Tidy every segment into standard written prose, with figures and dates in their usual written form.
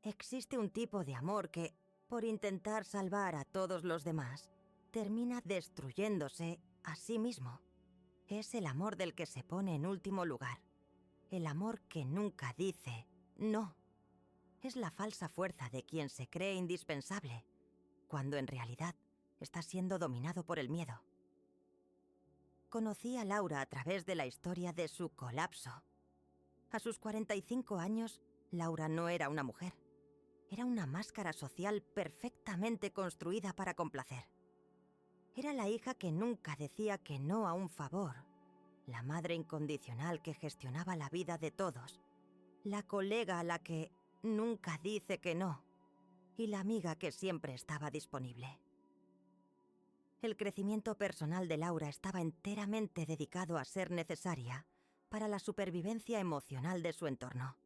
Existe un tipo de amor que, por intentar salvar a todos los demás, termina destruyéndose a sí mismo. Es el amor del que se pone en último lugar. El amor que nunca dice no. Es la falsa fuerza de quien se cree indispensable, cuando en realidad está siendo dominado por el miedo. Conocí a Laura a través de la historia de su colapso. A sus 45 años, Laura no era una mujer. Era una máscara social perfectamente construida para complacer. Era la hija que nunca decía que no a un favor, la madre incondicional que gestionaba la vida de todos, la colega a la que nunca dice que no, y la amiga que siempre estaba disponible. El crecimiento personal de Laura estaba enteramente dedicado a ser necesaria para la supervivencia emocional de su entorno.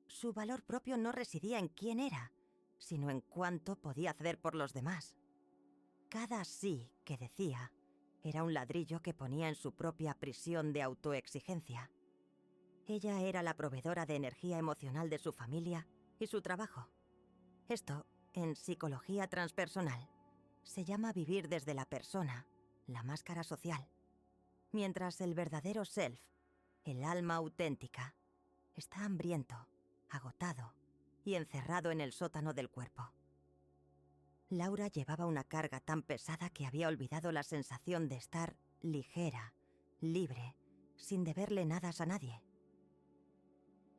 Su valor propio no residía en quién era, sino en cuánto podía hacer por los demás. Cada sí que decía era un ladrillo que ponía en su propia prisión de autoexigencia. Ella era la proveedora de energía emocional de su familia y su trabajo. Esto, en psicología transpersonal, se llama vivir desde la persona, la máscara social, mientras el verdadero self, el alma auténtica, está hambriento, agotado y encerrado en el sótano del cuerpo. Laura llevaba una carga tan pesada que había olvidado la sensación de estar ligera, libre, sin deberle nada a nadie.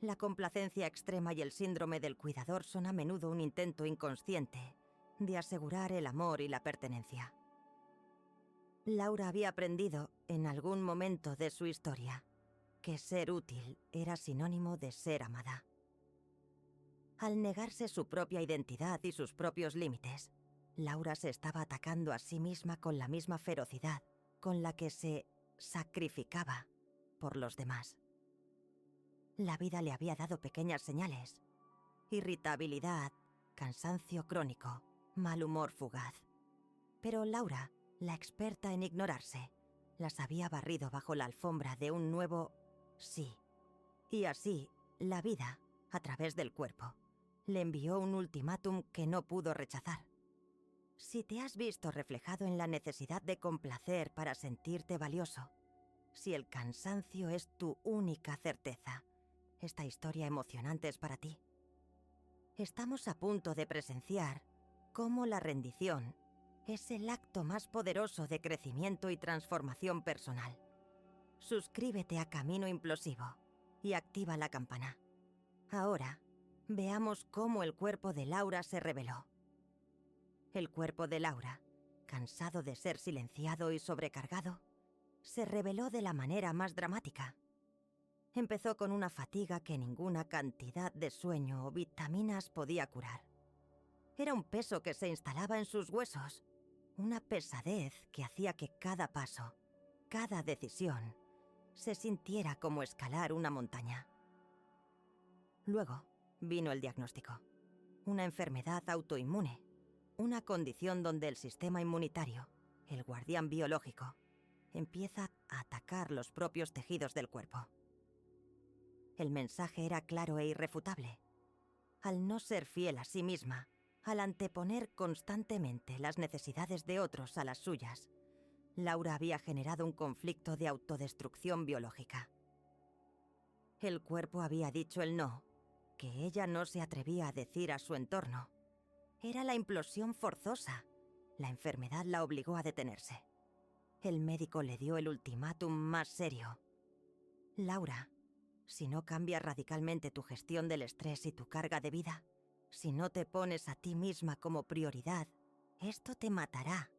La complacencia extrema y el síndrome del cuidador son a menudo un intento inconsciente de asegurar el amor y la pertenencia. Laura había aprendido, en algún momento de su historia, que ser útil era sinónimo de ser amada. Al negarse su propia identidad y sus propios límites, Laura se estaba atacando a sí misma con la misma ferocidad con la que se sacrificaba por los demás. La vida le había dado pequeñas señales: irritabilidad, cansancio crónico, mal humor fugaz. Pero Laura, la experta en ignorarse, las había barrido bajo la alfombra de un nuevo sí. Y así, la vida, a través del cuerpo, le envió un ultimátum que no pudo rechazar. Si te has visto reflejado en la necesidad de complacer para sentirte valioso, si el cansancio es tu única certeza, esta historia emocionante es para ti. Estamos a punto de presenciar cómo la rendición es el acto más poderoso de crecimiento y transformación personal. Suscríbete a Camino Implosivo y activa la campana. Ahora, veamos cómo el cuerpo de Laura se reveló. El cuerpo de Laura, cansado de ser silenciado y sobrecargado, se reveló de la manera más dramática. Empezó con una fatiga que ninguna cantidad de sueño o vitaminas podía curar. Era un peso que se instalaba en sus huesos, una pesadez que hacía que cada paso, cada decisión, se sintiera como escalar una montaña. Luego vino el diagnóstico: una enfermedad autoinmune, una condición donde el sistema inmunitario, el guardián biológico, empieza a atacar los propios tejidos del cuerpo. El mensaje era claro e irrefutable. Al no ser fiel a sí misma, al anteponer constantemente las necesidades de otros a las suyas, Laura había generado un conflicto de autodestrucción biológica. El cuerpo había dicho el no, que ella no se atrevía a decir a su entorno. Era la implosión forzosa. La enfermedad la obligó a detenerse. El médico le dio el ultimátum más serio: Laura, si no cambias radicalmente tu gestión del estrés y tu carga de vida, si no te pones a ti misma como prioridad, esto te matará.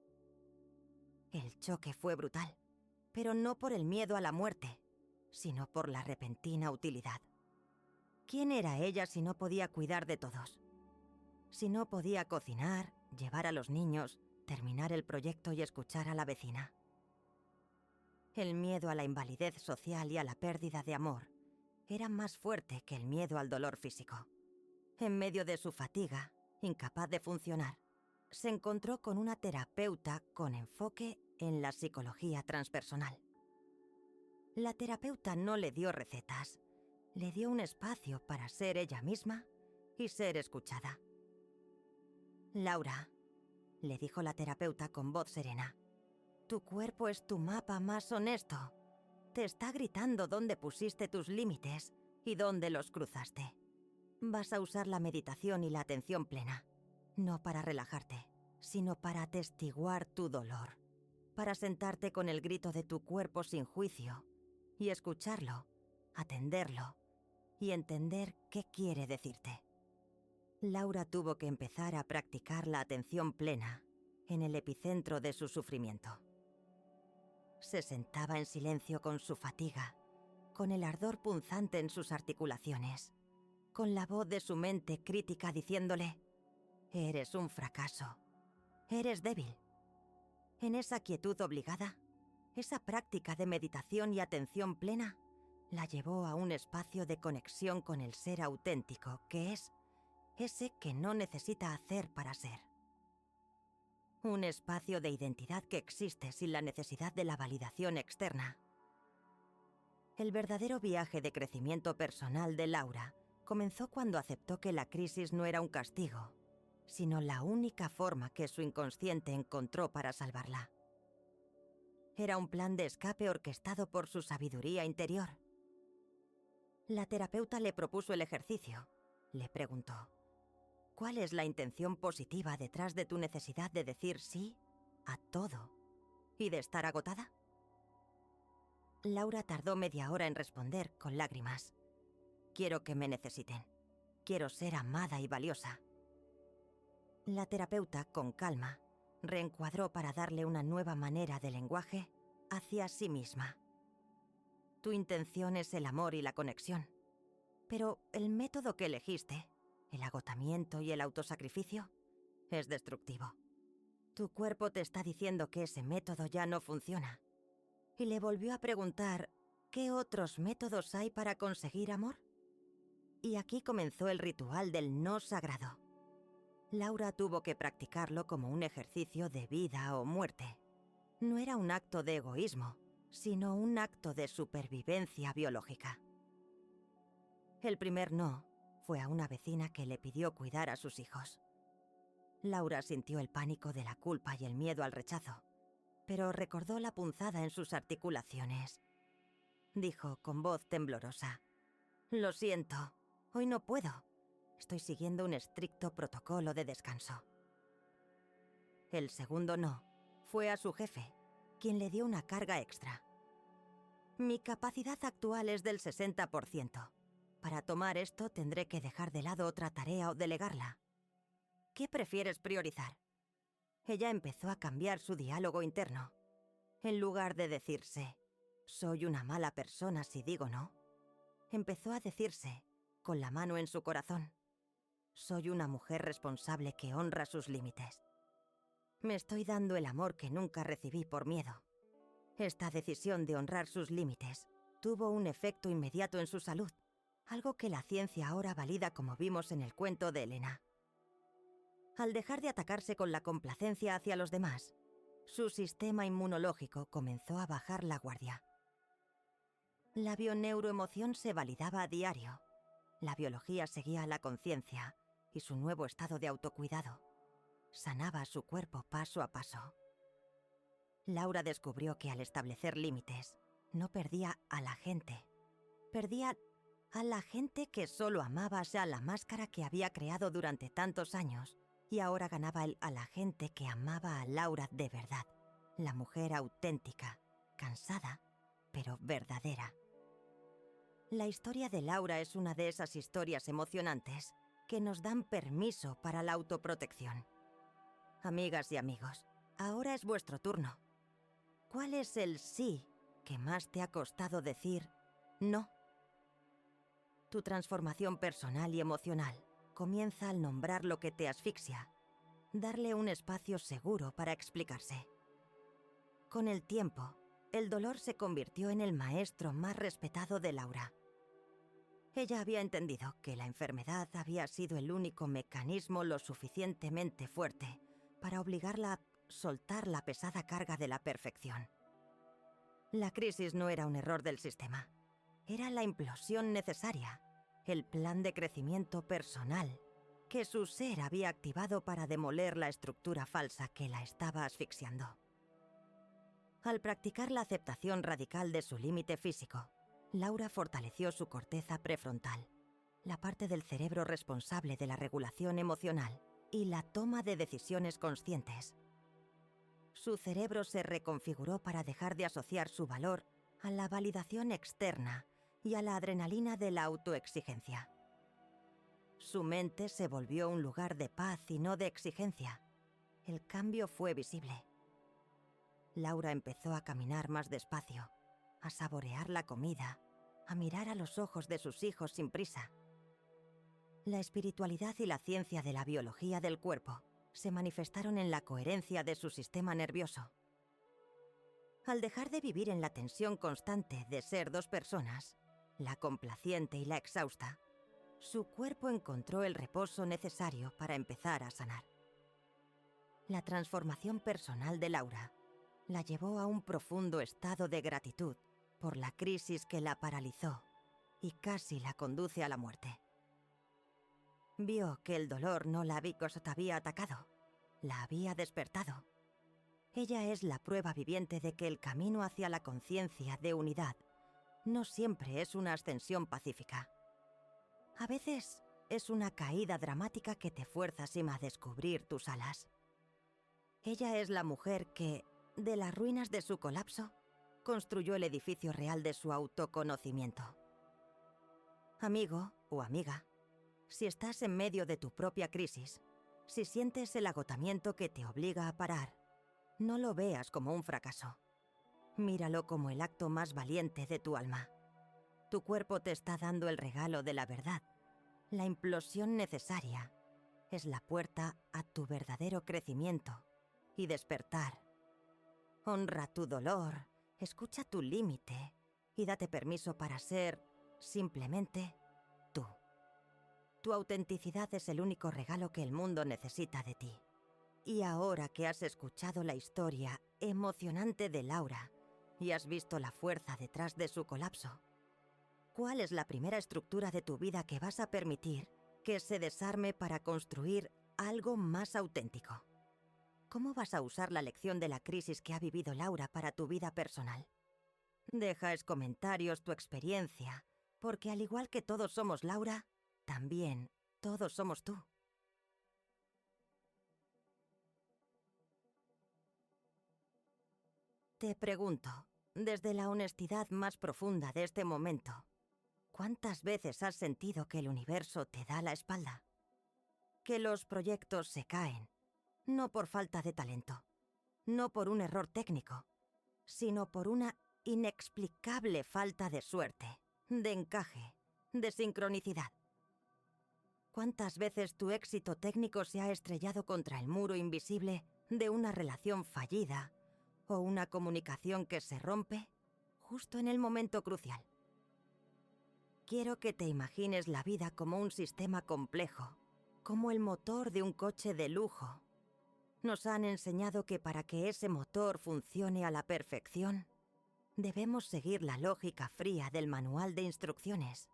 El choque fue brutal, pero no por el miedo a la muerte, sino por la repentina utilidad. ¿Quién era ella si no podía cuidar de todos? Si no podía cocinar, llevar a los niños, terminar el proyecto y escuchar a la vecina. El miedo a la invalidez social y a la pérdida de amor era más fuerte que el miedo al dolor físico. En medio de su fatiga, incapaz de funcionar, se encontró con una terapeuta con enfoque en la psicología transpersonal. La terapeuta no le dio recetas, le dio un espacio para ser ella misma y ser escuchada. Laura, le dijo la terapeuta con voz serena, tu cuerpo es tu mapa más honesto. Te está gritando dónde pusiste tus límites y dónde los cruzaste. Vas a usar la meditación y la atención plena, no para relajarte, sino para atestiguar tu dolor, para sentarte con el grito de tu cuerpo sin juicio y escucharlo, atenderlo y entender qué quiere decirte. Laura tuvo que empezar a practicar la atención plena en el epicentro de su sufrimiento. Se sentaba en silencio con su fatiga, con el ardor punzante en sus articulaciones, con la voz de su mente crítica diciéndole: «Eres un fracaso, eres débil». En esa quietud obligada, esa práctica de meditación y atención plena la llevó a un espacio de conexión con el ser auténtico, que es ese que no necesita hacer para ser. Un espacio de identidad que existe sin la necesidad de la validación externa. El verdadero viaje de crecimiento personal de Laura comenzó cuando aceptó que la crisis no era un castigo, sino la única forma que su inconsciente encontró para salvarla. Era un plan de escape orquestado por su sabiduría interior. La terapeuta le propuso el ejercicio. Le preguntó: ¿cuál es la intención positiva detrás de tu necesidad de decir sí a todo y de estar agotada? Laura tardó media hora en responder con lágrimas. Quiero que me necesiten. Quiero ser amada y valiosa. La terapeuta, con calma, reencuadró para darle una nueva manera de lenguaje hacia sí misma. Tu intención es el amor y la conexión. Pero el método que elegiste, el agotamiento y el autosacrificio, es destructivo. Tu cuerpo te está diciendo que ese método ya no funciona. Y le volvió a preguntar, ¿qué otros métodos hay para conseguir amor? Y aquí comenzó el ritual del no sagrado. Laura tuvo que practicarlo como un ejercicio de vida o muerte. No era un acto de egoísmo, sino un acto de supervivencia biológica. El primer no fue a una vecina que le pidió cuidar a sus hijos. Laura sintió el pánico de la culpa y el miedo al rechazo, pero recordó la punzada en sus articulaciones. Dijo con voz temblorosa: «Lo siento, hoy no puedo. Estoy siguiendo un estricto protocolo de descanso». El segundo no fue a su jefe, quien le dio una carga extra. «Mi capacidad actual es del 60%. Para tomar esto tendré que dejar de lado otra tarea o delegarla. ¿Qué prefieres priorizar?». Ella empezó a cambiar su diálogo interno. En lugar de decirse, «soy una mala persona si digo no», empezó a decirse, con la mano en su corazón, «soy una mujer responsable que honra sus límites. Me estoy dando el amor que nunca recibí por miedo». Esta decisión de honrar sus límites tuvo un efecto inmediato en su salud, algo que la ciencia ahora valida como vimos en el cuento de Elena. Al dejar de atacarse con la complacencia hacia los demás, su sistema inmunológico comenzó a bajar la guardia. La bioneuroemoción se validaba a diario. La biología seguía a la conciencia y su nuevo estado de autocuidado sanaba su cuerpo paso a paso. Laura descubrió que al establecer límites, no perdía a la gente. Perdía a la gente que solo amaba a la máscara que había creado durante tantos años, y ahora ganaba a la gente que amaba a Laura de verdad, la mujer auténtica, cansada, pero verdadera. La historia de Laura es una de esas historias emocionantes que nos dan permiso para la autoprotección. Amigas y amigos, ahora es vuestro turno. ¿Cuál es el sí que más te ha costado decir no? Tu transformación personal y emocional comienza al nombrar lo que te asfixia, darle un espacio seguro para explicarse. Con el tiempo, el dolor se convirtió en el maestro más respetado de Laura. Ella había entendido que la enfermedad había sido el único mecanismo lo suficientemente fuerte para obligarla a soltar la pesada carga de la perfección. La crisis no era un error del sistema, era la implosión necesaria, el plan de crecimiento personal que su ser había activado para demoler la estructura falsa que la estaba asfixiando. Al practicar la aceptación radical de su límite físico, Laura fortaleció su corteza prefrontal, la parte del cerebro responsable de la regulación emocional y la toma de decisiones conscientes. Su cerebro se reconfiguró para dejar de asociar su valor a la validación externa y a la adrenalina de la autoexigencia. Su mente se volvió un lugar de paz y no de exigencia. El cambio fue visible. Laura empezó a caminar más despacio, a saborear la comida, a mirar a los ojos de sus hijos sin prisa. La espiritualidad y la ciencia de la biología del cuerpo se manifestaron en la coherencia de su sistema nervioso. Al dejar de vivir en la tensión constante de ser dos personas, la complaciente y la exhausta, su cuerpo encontró el reposo necesario para empezar a sanar. La transformación personal de Laura la llevó a un profundo estado de gratitud por la crisis que la paralizó y casi la conduce a la muerte. Vio que el dolor no la había atacado, la había despertado. Ella es la prueba viviente de que el camino hacia la conciencia de unidad no siempre es una ascensión pacífica. A veces es una caída dramática que te fuerza a descubrir tus alas. Ella es la mujer que, de las ruinas de su colapso, construyó el edificio real de su autoconocimiento. Amigo o amiga, si estás en medio de tu propia crisis, si sientes el agotamiento que te obliga a parar, no lo veas como un fracaso. Míralo como el acto más valiente de tu alma. Tu cuerpo te está dando el regalo de la verdad. La implosión necesaria es la puerta a tu verdadero crecimiento y despertar. Honra tu dolor, escucha tu límite y date permiso para ser, simplemente, tú. Tu autenticidad es el único regalo que el mundo necesita de ti. Y ahora que has escuchado la historia emocionante de Laura y has visto la fuerza detrás de su colapso, ¿cuál es la primera estructura de tu vida que vas a permitir que se desarme para construir algo más auténtico? ¿Cómo vas a usar la lección de la crisis que ha vivido Laura para tu vida personal? Deja en comentarios tu experiencia, porque al igual que todos somos Laura, también todos somos tú. Te pregunto, desde la honestidad más profunda de este momento, ¿cuántas veces has sentido que el universo te da la espalda? Que los proyectos se caen, no por falta de talento, no por un error técnico, sino por una inexplicable falta de suerte, de encaje, de sincronicidad. ¿Cuántas veces tu éxito técnico se ha estrellado contra el muro invisible de una relación fallida o una comunicación que se rompe justo en el momento crucial? Quiero que te imagines la vida como un sistema complejo, como el motor de un coche de lujo. Nos han enseñado que para que ese motor funcione a la perfección, debemos seguir la lógica fría del manual de instrucciones,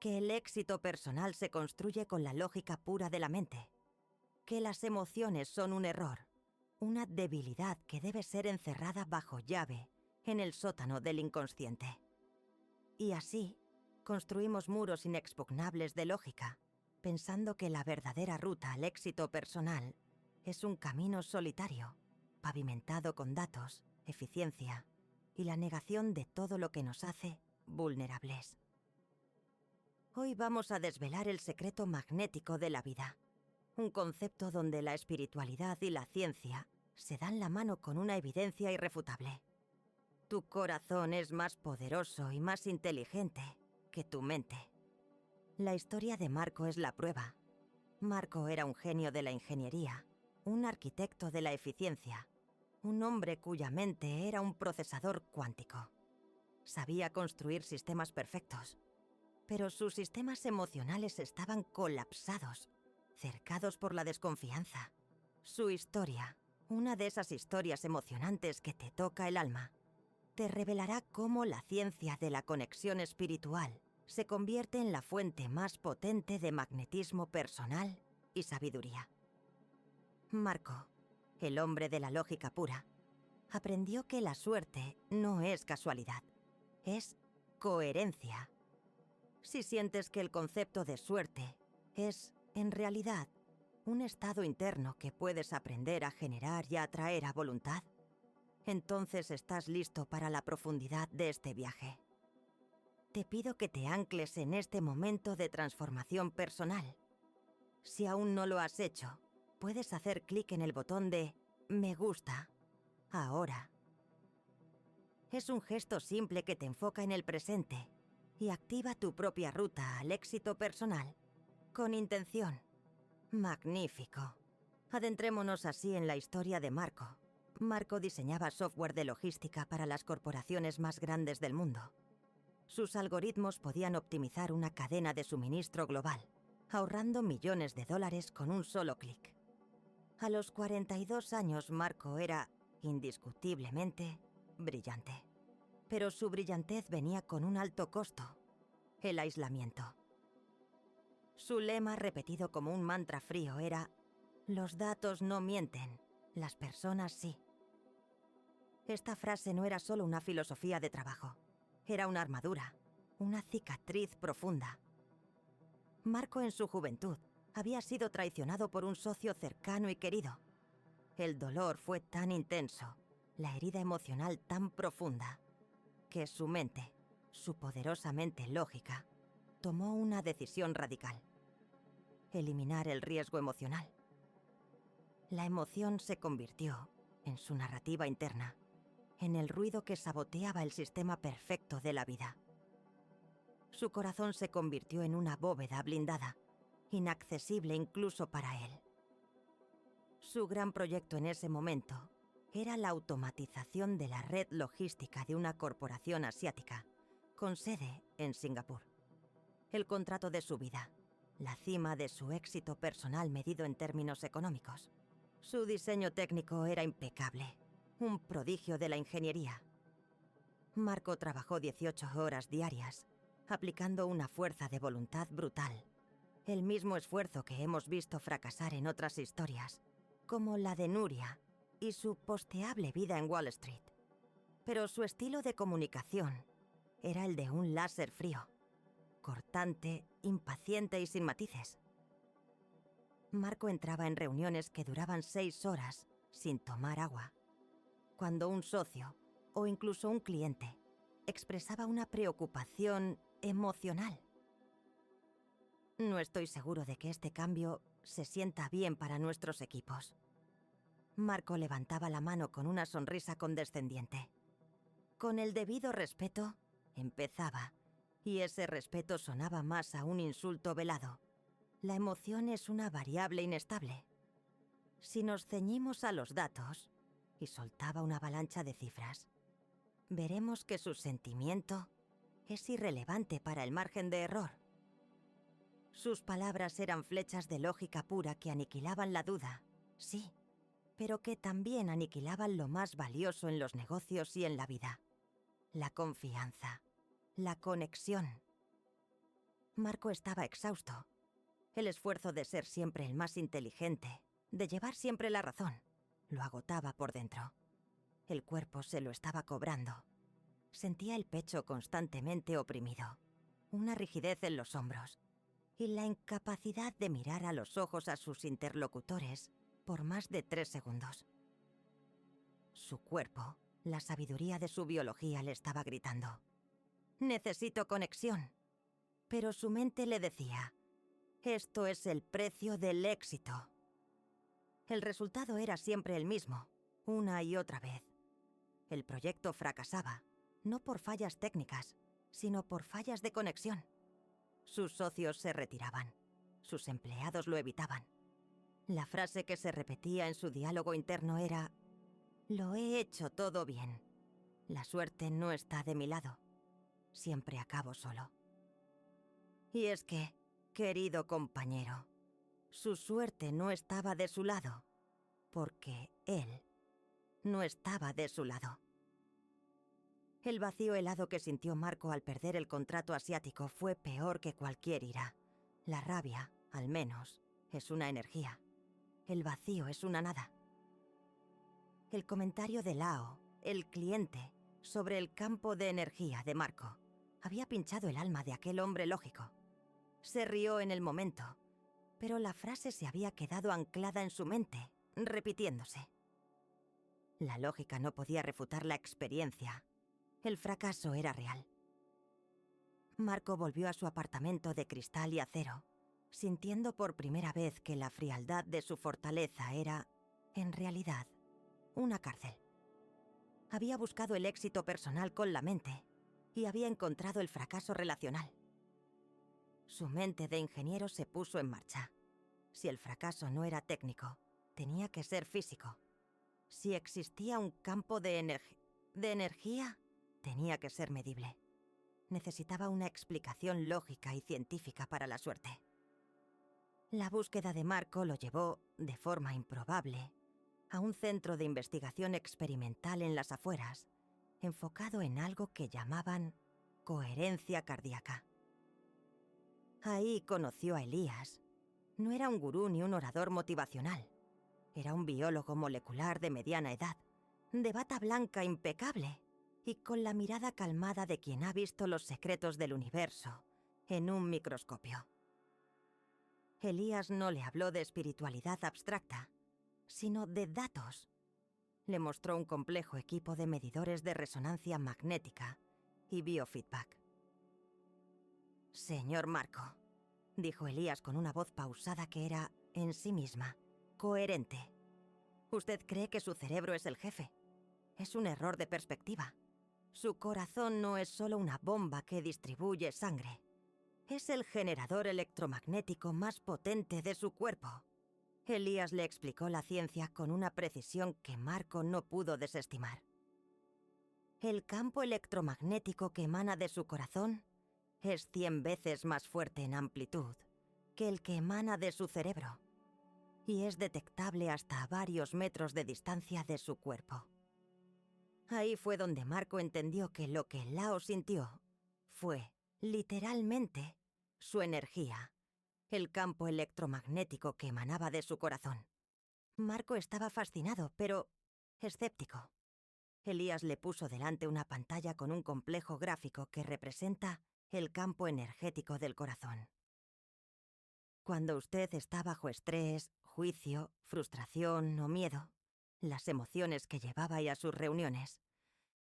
que el éxito personal se construye con la lógica pura de la mente, que las emociones son un error, una debilidad que debe ser encerrada bajo llave en el sótano del inconsciente. Y así, construimos muros inexpugnables de lógica, pensando que la verdadera ruta al éxito personal es un camino solitario, pavimentado con datos, eficiencia y la negación de todo lo que nos hace vulnerables. Hoy vamos a desvelar el secreto magnético de la vida, un concepto donde la espiritualidad y la ciencia se dan la mano con una evidencia irrefutable. Tu corazón es más poderoso y más inteligente que tu mente. La historia de Marco es la prueba. Marco era un genio de la ingeniería, un arquitecto de la eficiencia, un hombre cuya mente era un procesador cuántico. Sabía construir sistemas perfectos, pero sus sistemas emocionales estaban colapsados, cercados por la desconfianza. Su historia, una de esas historias emocionantes que te toca el alma, te revelará cómo la ciencia de la conexión espiritual se convierte en la fuente más potente de magnetismo personal y sabiduría. Marco, el hombre de la lógica pura, aprendió que la suerte no es casualidad, es coherencia. Si sientes que el concepto de suerte es, en realidad, un estado interno que puedes aprender a generar y a atraer a voluntad, entonces estás listo para la profundidad de este viaje. Te pido que te ancles en este momento de transformación personal. Si aún no lo has hecho, puedes hacer clic en el botón de Me gusta, ahora. Es un gesto simple que te enfoca en el presente y activa tu propia ruta al éxito personal, con intención. Magnífico. Adentrémonos así en la historia de Marco. Marco diseñaba software de logística para las corporaciones más grandes del mundo. Sus algoritmos podían optimizar una cadena de suministro global, ahorrando millones de dólares con un solo clic. A los 42 años, Marco era, indiscutiblemente, brillante. Pero su brillantez venía con un alto costo: el aislamiento. Su lema, repetido como un mantra frío, era: los datos no mienten, las personas sí. Esta frase no era solo una filosofía de trabajo, era una armadura, una cicatriz profunda. Marco, en su juventud, había sido traicionado por un socio cercano y querido. El dolor fue tan intenso, la herida emocional tan profunda, que su mente, su poderosa mente lógica, tomó una decisión radical: eliminar el riesgo emocional. La emoción se convirtió, en su narrativa interna, en el ruido que saboteaba el sistema perfecto de la vida. Su corazón se convirtió en una bóveda blindada, inaccesible incluso para él. Su gran proyecto en ese momento era la automatización de la red logística de una corporación asiática, con sede en Singapur. El contrato de su vida, la cima de su éxito personal medido en términos económicos. Su diseño técnico era impecable, un prodigio de la ingeniería. Marco trabajó 18 horas diarias, aplicando una fuerza de voluntad brutal, el mismo esfuerzo que hemos visto fracasar en otras historias, como la de Nuria y su posteable vida en Wall Street. Pero su estilo de comunicación era el de un láser frío, cortante, impaciente y sin matices. Marco entraba en reuniones que duraban 6 horas sin tomar agua. Cuando un socio, o incluso un cliente, expresaba una preocupación emocional. No estoy seguro de que este cambio se sienta bien para nuestros equipos. Marco levantaba la mano con una sonrisa condescendiente. Con el debido respeto, empezaba, y ese respeto sonaba más a un insulto velado. La emoción es una variable inestable. Si nos ceñimos a los datos, y soltaba una avalancha de cifras, veremos que su sentimiento es irrelevante para el margen de error. Sus palabras eran flechas de lógica pura que aniquilaban la duda, sí, pero que también aniquilaban lo más valioso en los negocios y en la vida: la confianza, la conexión. Marco estaba exhausto. El esfuerzo de ser siempre el más inteligente, de llevar siempre la razón, lo agotaba por dentro. El cuerpo se lo estaba cobrando. Sentía el pecho constantemente oprimido, una rigidez en los hombros y la incapacidad de mirar a los ojos a sus interlocutores por más de 3 segundos. Su cuerpo, la sabiduría de su biología, le estaba gritando: necesito conexión. Pero su mente le decía: esto es el precio del éxito. El resultado era siempre el mismo, una y otra vez. El proyecto fracasaba, no por fallas técnicas, sino por fallas de conexión. Sus socios se retiraban, sus empleados lo evitaban. La frase que se repetía en su diálogo interno era: lo he hecho todo bien. La suerte no está de mi lado. Siempre acabo solo. Y es que, querido compañero, su suerte no estaba de su lado, porque él no estaba de su lado. El vacío helado que sintió Marco al perder el contrato asiático fue peor que cualquier ira. La rabia, al menos, es una energía. El vacío es una nada. El comentario de Lao, el cliente, sobre el campo de energía de Marco, había pinchado el alma de aquel hombre lógico. Se rió en el momento, pero la frase se había quedado anclada en su mente, repitiéndose. La lógica no podía refutar la experiencia. El fracaso era real. Marco volvió a su apartamento de cristal y acero, sintiendo por primera vez que la frialdad de su fortaleza era, en realidad, una cárcel. Había buscado el éxito personal con la mente y había encontrado el fracaso relacional. Su mente de ingeniero se puso en marcha. Si el fracaso no era técnico, tenía que ser físico. Si existía un campo de energía, tenía que ser medible. Necesitaba una explicación lógica y científica para la suerte. La búsqueda de Marco lo llevó, de forma improbable, a un centro de investigación experimental en las afueras, enfocado en algo que llamaban coherencia cardíaca. Ahí conoció a Elías. No era un gurú ni un orador motivacional. Era un biólogo molecular de mediana edad, de bata blanca impecable y con la mirada calmada de quien ha visto los secretos del universo en un microscopio. Elías no le habló de espiritualidad abstracta, sino de datos. Le mostró un complejo equipo de medidores de resonancia magnética y biofeedback. «Señor Marco», dijo Elías con una voz pausada que era, en sí misma, coherente. «Usted cree que su cerebro es el jefe. Es un error de perspectiva. Su corazón no es solo una bomba que distribuye sangre. Es el generador electromagnético más potente de su cuerpo». Elías le explicó la ciencia con una precisión que Marco no pudo desestimar. El campo electromagnético que emana de su corazón es 100 veces más fuerte en amplitud que el que emana de su cerebro, y es detectable hasta a varios metros de distancia de su cuerpo. Ahí fue donde Marco entendió que lo que Lao sintió fue, literalmente, su energía, el campo electromagnético que emanaba de su corazón. Marco estaba fascinado, pero escéptico. Elías le puso delante una pantalla con un complejo gráfico que representa el campo energético del corazón. Cuando usted está bajo estrés, juicio, frustración o miedo, las emociones que llevaba a sus reuniones,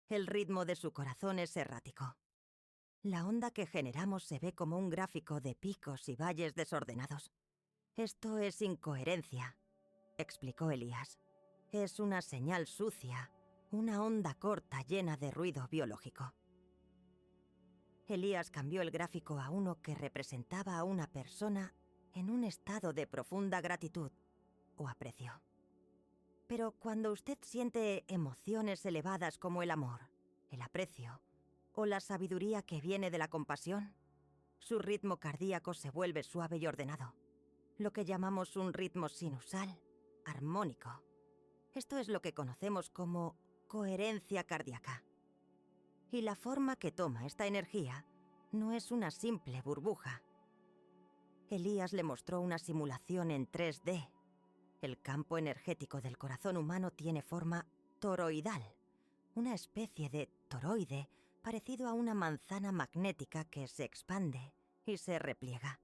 el ritmo de su corazón es errático. La onda que generamos se ve como un gráfico de picos y valles desordenados. Esto es incoherencia, explicó Elías. Es una señal sucia, una onda corta llena de ruido biológico. Elías cambió el gráfico a uno que representaba a una persona en un estado de profunda gratitud o aprecio. Pero cuando usted siente emociones elevadas como el amor, el aprecio o la sabiduría que viene de la compasión, su ritmo cardíaco se vuelve suave y ordenado, lo que llamamos un ritmo sinusal, armónico. Esto es lo que conocemos como coherencia cardíaca. Y la forma que toma esta energía no es una simple burbuja. Elías le mostró una simulación en 3D. El campo energético del corazón humano tiene forma toroidal, una especie de toroide parecido a una manzana magnética que se expande y se repliega,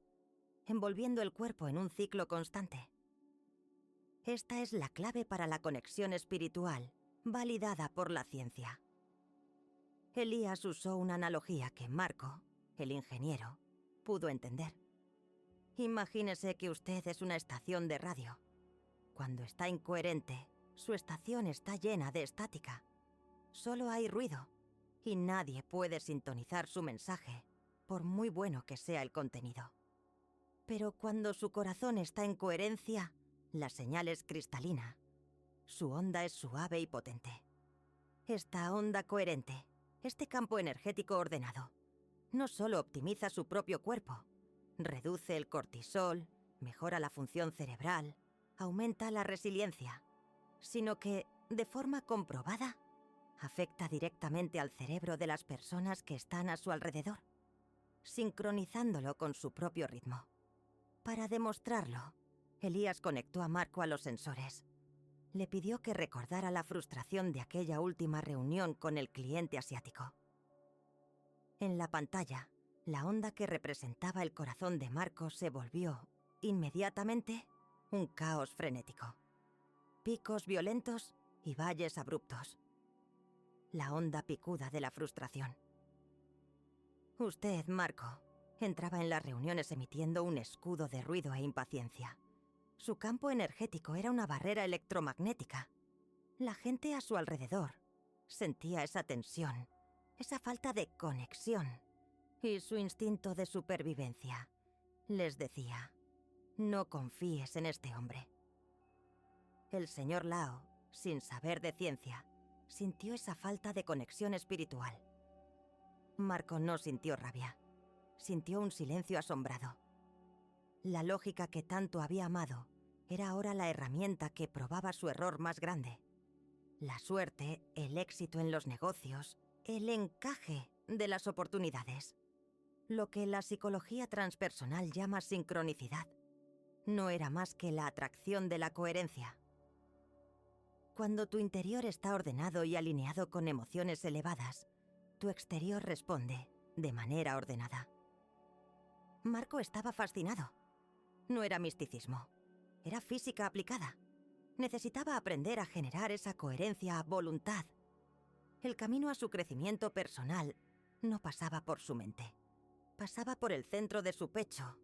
envolviendo el cuerpo en un ciclo constante. Esta es la clave para la conexión espiritual, validada por la ciencia. Elías usó una analogía que Marco, el ingeniero, pudo entender. Imagínese que usted es una estación de radio. Cuando está incoherente, su estación está llena de estática. Solo hay ruido, y nadie puede sintonizar su mensaje, por muy bueno que sea el contenido. Pero cuando su corazón está en coherencia, la señal es cristalina. Su onda es suave y potente. Esta onda coherente, este campo energético ordenado, no solo optimiza su propio cuerpo, reduce el cortisol, mejora la función cerebral, aumenta la resiliencia, sino que, de forma comprobada, Afecta directamente al cerebro de las personas que están a su alrededor, sincronizándolo con su propio ritmo. Para demostrarlo, Elías conectó a Marco a los sensores. Le pidió que recordara la frustración de aquella última reunión con el cliente asiático. En la pantalla, la onda que representaba el corazón de Marco se volvió, inmediatamente, un caos frenético. Picos violentos y valles abruptos. La onda picuda de la frustración. Usted, Marco, entraba en las reuniones emitiendo un escudo de ruido e impaciencia. Su campo energético era una barrera electromagnética. La gente a su alrededor sentía esa tensión, esa falta de conexión, y su instinto de supervivencia les decía: no confíes en este hombre. El señor Lao, sin saber de ciencia, sintió esa falta de conexión espiritual. Marco no sintió rabia, sintió un silencio asombrado. La lógica que tanto había amado era ahora la herramienta que probaba su error más grande. La suerte, el éxito en los negocios, el encaje de las oportunidades. Lo que la psicología transpersonal llama sincronicidad. No era más que la atracción de la coherencia. Cuando tu interior está ordenado y alineado con emociones elevadas, tu exterior responde de manera ordenada. Marco estaba fascinado. No era misticismo, era física aplicada. Necesitaba aprender a generar esa coherencia a voluntad. El camino a su crecimiento personal no pasaba por su mente. Pasaba por el centro de su pecho,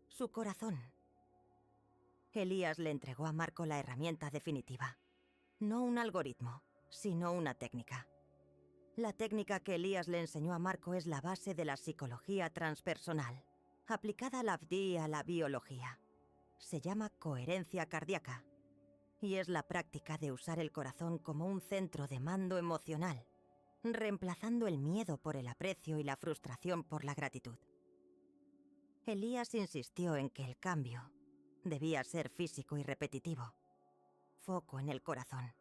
su corazón. Elías le entregó a Marco la herramienta definitiva. No un algoritmo, sino una técnica. La técnica que Elías le enseñó a Marco es la base de la psicología transpersonal, aplicada a la biología. Se llama coherencia cardíaca, y es la práctica de usar el corazón como un centro de mando emocional, reemplazando el miedo por el aprecio y la frustración por la gratitud. Elías insistió en que el cambio debía ser físico y repetitivo. Foco en el corazón.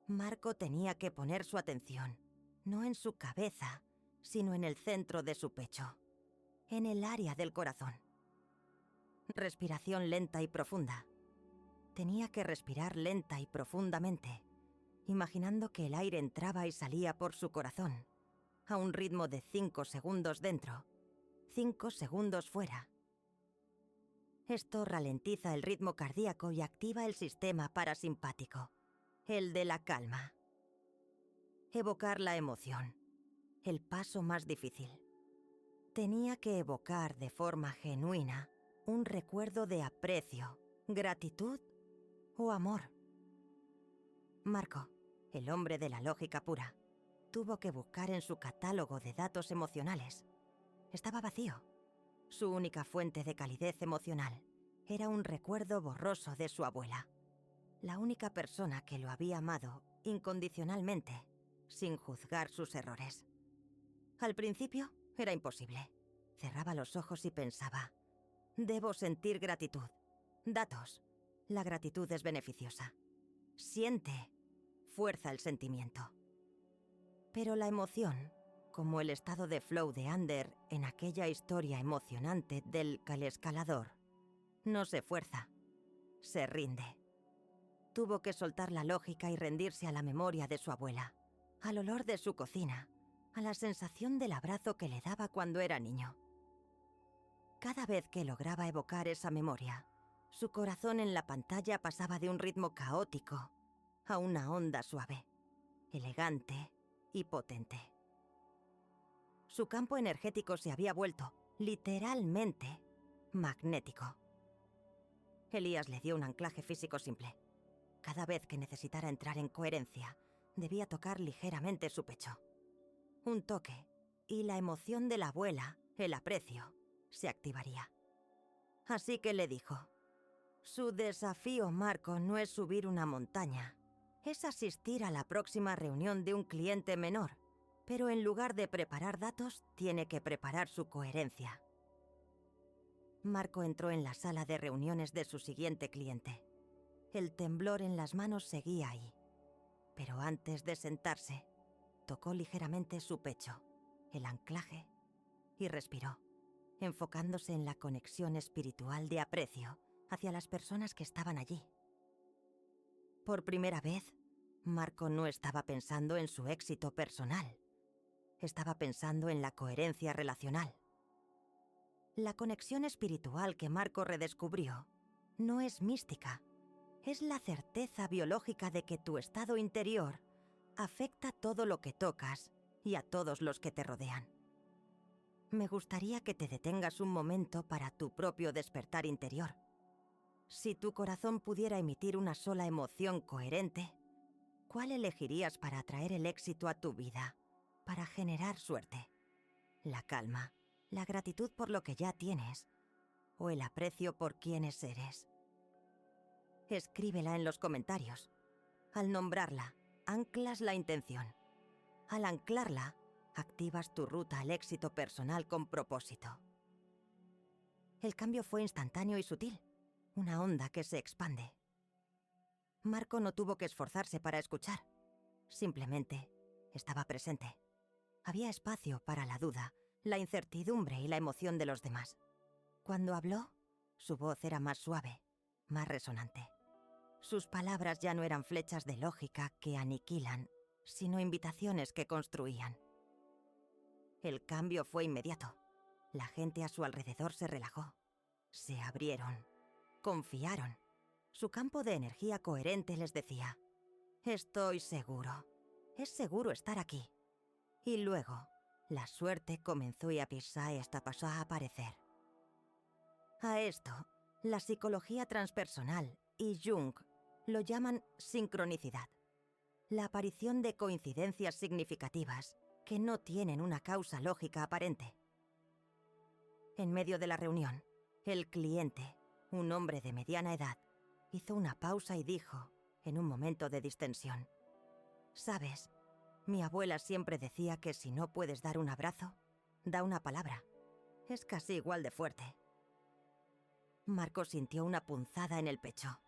Marco tenía que poner su atención, no en su cabeza, sino en el centro de su pecho, en el área del corazón. Respiración lenta y profunda. Tenía que respirar lenta y profundamente, imaginando que el aire entraba y salía por su corazón, a un ritmo de 5 segundos dentro, 5 segundos fuera. Esto ralentiza el ritmo cardíaco y activa el sistema parasimpático, el de la calma. Evocar la emoción, el paso más difícil. Tenía que evocar de forma genuina un recuerdo de aprecio, gratitud o amor. Marco, el hombre de la lógica pura, tuvo que buscar en su catálogo de datos emocionales. Estaba vacío. Su única fuente de calidez emocional era un recuerdo borroso de su abuela, la única persona que lo había amado incondicionalmente, sin juzgar sus errores. Al principio era imposible. Cerraba los ojos y pensaba: debo sentir gratitud. Datos. La gratitud es beneficiosa. Siente. Fuerza el sentimiento. Pero la emoción, como el estado de flow de Ander en aquella historia emocionante del calescalador, no se fuerza, se rinde. Tuvo que soltar la lógica y rendirse a la memoria de su abuela, al olor de su cocina, a la sensación del abrazo que le daba cuando era niño. Cada vez que lograba evocar esa memoria, su corazón en la pantalla pasaba de un ritmo caótico a una onda suave, elegante y potente. Su campo energético se había vuelto, literalmente, magnético. Elías le dio un anclaje físico simple. Cada vez que necesitara entrar en coherencia, debía tocar ligeramente su pecho. Un toque, y la emoción de la abuela, el aprecio, se activaría. Así que le dijo: su desafío, Marco, no es subir una montaña, es asistir a la próxima reunión de un cliente menor, pero en lugar de preparar datos, tiene que preparar su coherencia. Marco entró en la sala de reuniones de su siguiente cliente. El temblor en las manos seguía ahí, Pero antes de sentarse, tocó ligeramente su pecho, el anclaje, y respiró, enfocándose en la conexión espiritual de aprecio hacia las personas que estaban allí. Por primera vez, Marco no estaba pensando en su éxito personal. Estaba pensando en la coherencia relacional. La conexión espiritual que Marco redescubrió no es mística. Es la certeza biológica de que tu estado interior afecta todo lo que tocas y a todos los que te rodean. Me gustaría que te detengas un momento para tu propio despertar interior. Si tu corazón pudiera emitir una sola emoción coherente, ¿cuál elegirías para atraer el éxito a tu vida, para generar suerte? ¿La calma, la gratitud por lo que ya tienes, o el aprecio por quienes eres? Escríbela en los comentarios. Al nombrarla, anclas la intención. Al anclarla, activas tu ruta al éxito personal con propósito. El cambio fue instantáneo y sutil, una onda que se expande. Marco no tuvo que esforzarse para escuchar. Simplemente estaba presente. Había espacio para la duda, la incertidumbre y la emoción de los demás. Cuando habló, su voz era más suave, más resonante. Sus palabras ya no eran flechas de lógica que aniquilan, sino invitaciones que construían. El cambio fue inmediato. La gente a su alrededor se relajó. Se abrieron. Confiaron. Su campo de energía coherente les decía: «Estoy seguro. Es seguro estar aquí». Y luego, la suerte comenzó y hasta pasó a aparecer. A esto, la psicología transpersonal y Jung lo llaman sincronicidad. La aparición de coincidencias significativas que no tienen una causa lógica aparente. En medio de la reunión, el cliente, un hombre de mediana edad, hizo una pausa y dijo, en un momento de distensión: «¿Sabes? Mi abuela siempre decía que si no puedes dar un abrazo, da una palabra. Es casi igual de fuerte». Marco sintió una punzada en el pecho.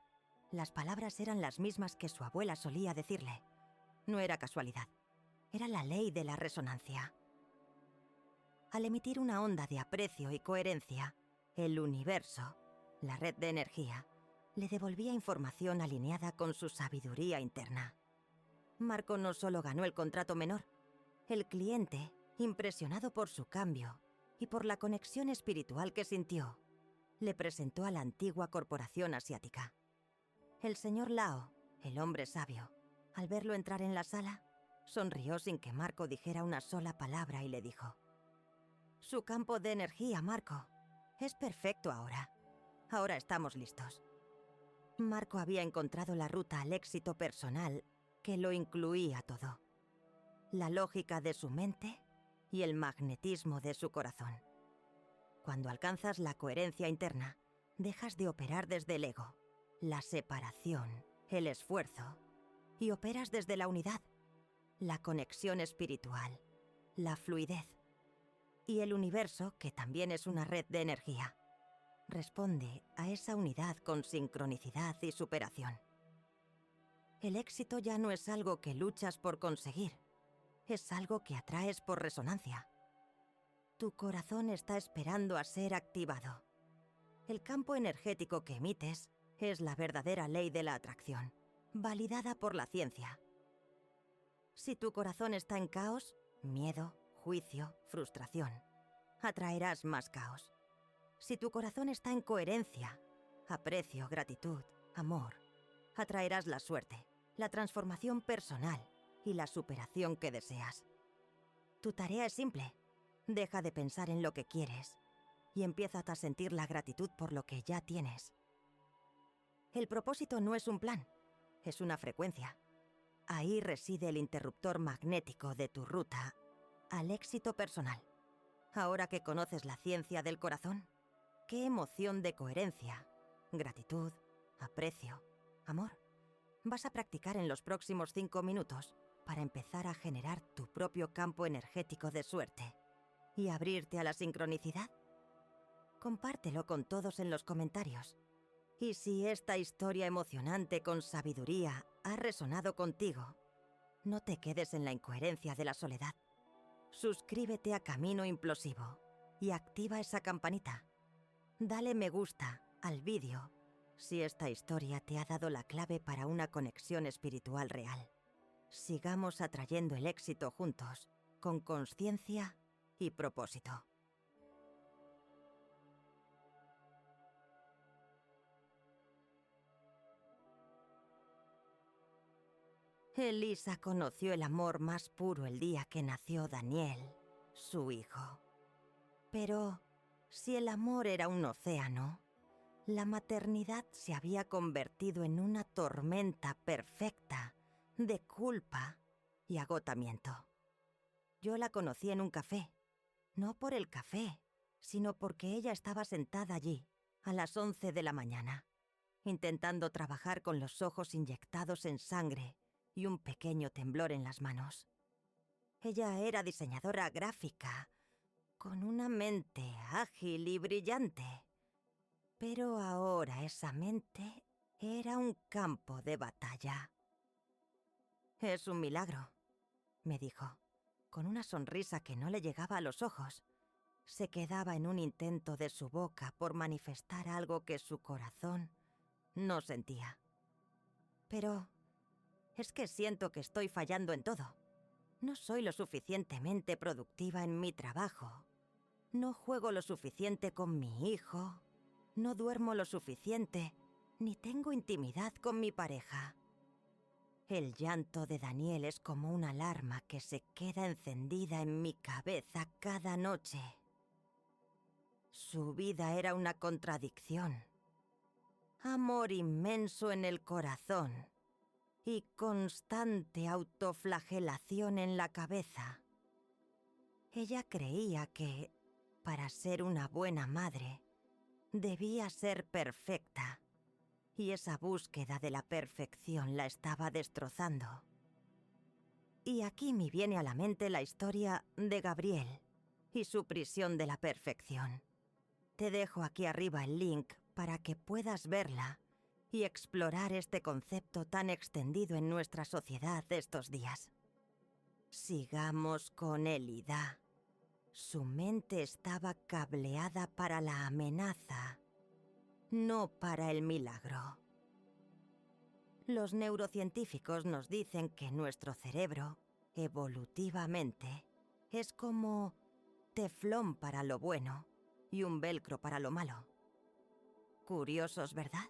Las palabras eran las mismas que su abuela solía decirle. No era casualidad. Era la ley de la resonancia. Al emitir una onda de aprecio y coherencia, el universo, la red de energía, le devolvía información alineada con su sabiduría interna. Marco no solo ganó el contrato menor. El cliente, impresionado por su cambio y por la conexión espiritual que sintió, le presentó a la antigua corporación asiática. El señor Lao, el hombre sabio, al verlo entrar en la sala, sonrió sin que Marco dijera una sola palabra y le dijo: «Su campo de energía, Marco, es perfecto ahora. Ahora estamos listos». Marco había encontrado la ruta al éxito personal que lo incluía todo. La lógica de su mente y el magnetismo de su corazón. Cuando alcanzas la coherencia interna, dejas de operar desde el ego, la separación, el esfuerzo, y operas desde la unidad, la conexión espiritual, la fluidez. Y el universo, que también es una red de energía, responde a esa unidad con sincronicidad y superación. El éxito ya no es algo que luchas por conseguir, es algo que atraes por resonancia. Tu corazón está esperando a ser activado. El campo energético que emites es la verdadera ley de la atracción, validada por la ciencia. Si tu corazón está en caos, miedo, juicio, frustración, atraerás más caos. Si tu corazón está en coherencia, aprecio, gratitud, amor, atraerás la suerte, la transformación personal y la superación que deseas. Tu tarea es simple. Deja de pensar en lo que quieres y empieza a sentir la gratitud por lo que ya tienes. El propósito no es un plan, es una frecuencia. Ahí reside el interruptor magnético de tu ruta al éxito personal. Ahora que conoces la ciencia del corazón, ¿qué emoción de coherencia, gratitud, aprecio, amor vas a practicar en los próximos 5 minutos para empezar a generar tu propio campo energético de suerte y abrirte a la sincronicidad? Compártelo con todos en los comentarios. Y si esta historia emocionante con sabiduría ha resonado contigo, No te quedes en la incoherencia de la soledad. Suscríbete a Camino Implosivo y activa esa campanita. Dale me gusta al vídeo si esta historia te ha dado la clave para una conexión espiritual real. Sigamos atrayendo el éxito juntos, con conciencia y propósito. Elisa conoció el amor más puro el día que nació Daniel, su hijo. Pero si el amor era un océano, la maternidad se había convertido en una tormenta perfecta de culpa y agotamiento. Yo la conocí en un café, no por el café, sino porque ella estaba sentada allí, a las 11 de la mañana, intentando trabajar con los ojos inyectados en sangre y un pequeño temblor en las manos. Ella era diseñadora gráfica, con una mente ágil y brillante. Pero ahora esa mente era un campo de batalla. «Es un milagro», me dijo, con una sonrisa que no le llegaba a los ojos. Se quedaba en un intento de su boca por manifestar algo que su corazón no sentía. Pero es que siento que estoy fallando en todo. No soy lo suficientemente productiva en mi trabajo. No juego lo suficiente con mi hijo. No duermo lo suficiente, ni tengo intimidad con mi pareja. El llanto de Daniel es como una alarma que se queda encendida en mi cabeza cada noche. Su vida era una contradicción. Amor inmenso en el corazón y constante autoflagelación en la cabeza. Ella creía que, para ser una buena madre, debía ser perfecta, y esa búsqueda de la perfección la estaba destrozando. Y aquí me viene a la mente la historia de Gabriel y su prisión de la perfección. Te dejo aquí arriba el link para que puedas verla y explorar este concepto tan extendido en nuestra sociedad de estos días. Sigamos con Elida. Su mente estaba cableada para la amenaza, no para el milagro. Los neurocientíficos nos dicen que nuestro cerebro, evolutivamente, es como teflón para lo bueno y un velcro para lo malo. Curiosos, ¿verdad?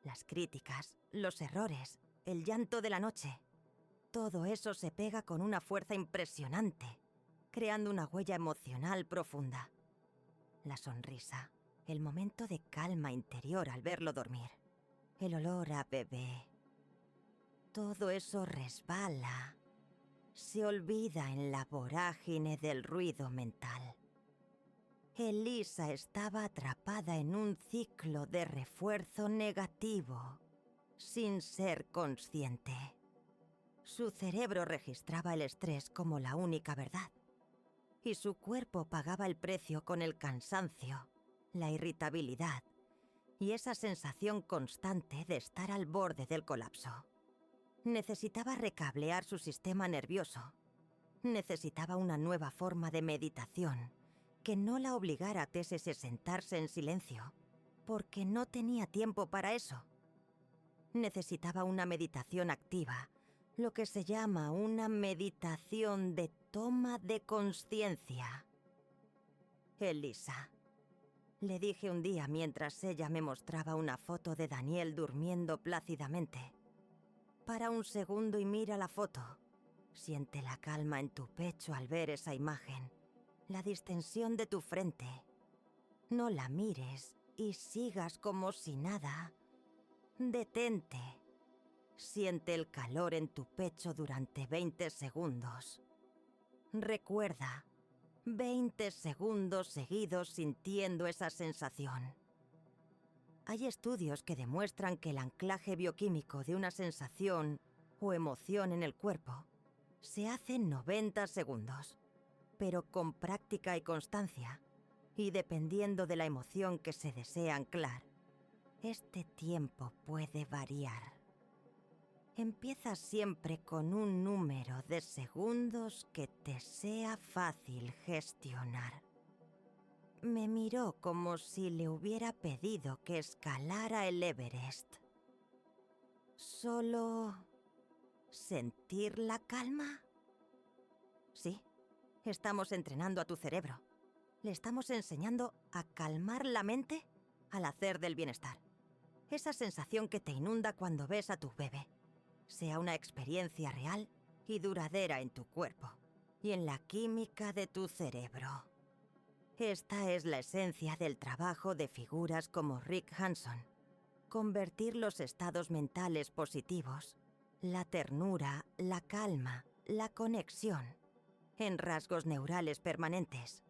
Las críticas, los errores, el llanto de la noche, todo eso se pega con una fuerza impresionante, creando una huella emocional profunda. La sonrisa, el momento de calma interior al verlo dormir, el olor a bebé. Todo eso resbala, se olvida en la vorágine del ruido mental. Elisa estaba atrapada en un ciclo de refuerzo negativo, sin ser consciente. Su cerebro registraba el estrés como la única verdad, y su cuerpo pagaba el precio con el cansancio, la irritabilidad y esa sensación constante de estar al borde del colapso. Necesitaba recablear su sistema nervioso. Necesitaba una nueva forma de meditación que no la obligara a sentarse en silencio, porque no tenía tiempo para eso. Necesitaba una meditación activa, lo que se llama una meditación de toma de conciencia. Elisa, le dije un día mientras ella me mostraba una foto de Daniel durmiendo plácidamente. Para un segundo y mira la foto. Siente la calma en tu pecho al ver esa imagen, la distensión de tu frente. No la mires y sigas como si nada. Detente. Siente el calor en tu pecho durante 20 segundos. Recuerda, 20 segundos seguidos sintiendo esa sensación. Hay estudios que demuestran que el anclaje bioquímico de una sensación o emoción en el cuerpo se hace en 90 segundos, pero con práctica y constancia, y dependiendo de la emoción que se desea anclar, este tiempo puede variar. Empieza siempre con un número de segundos que te sea fácil gestionar. Me miró como si le hubiera pedido que escalara el Everest. ¿Solo sentir la calma? Sí, estamos entrenando a tu cerebro. Le estamos enseñando a calmar la mente al hacer del bienestar. Esa sensación que te inunda cuando ves a tu bebé. Sea una experiencia real y duradera en tu cuerpo y en la química de tu cerebro. Esta es la esencia del trabajo de figuras como Rick Hanson. Convertir los estados mentales positivos, la ternura, la calma, la conexión, en rasgos neurales permanentes.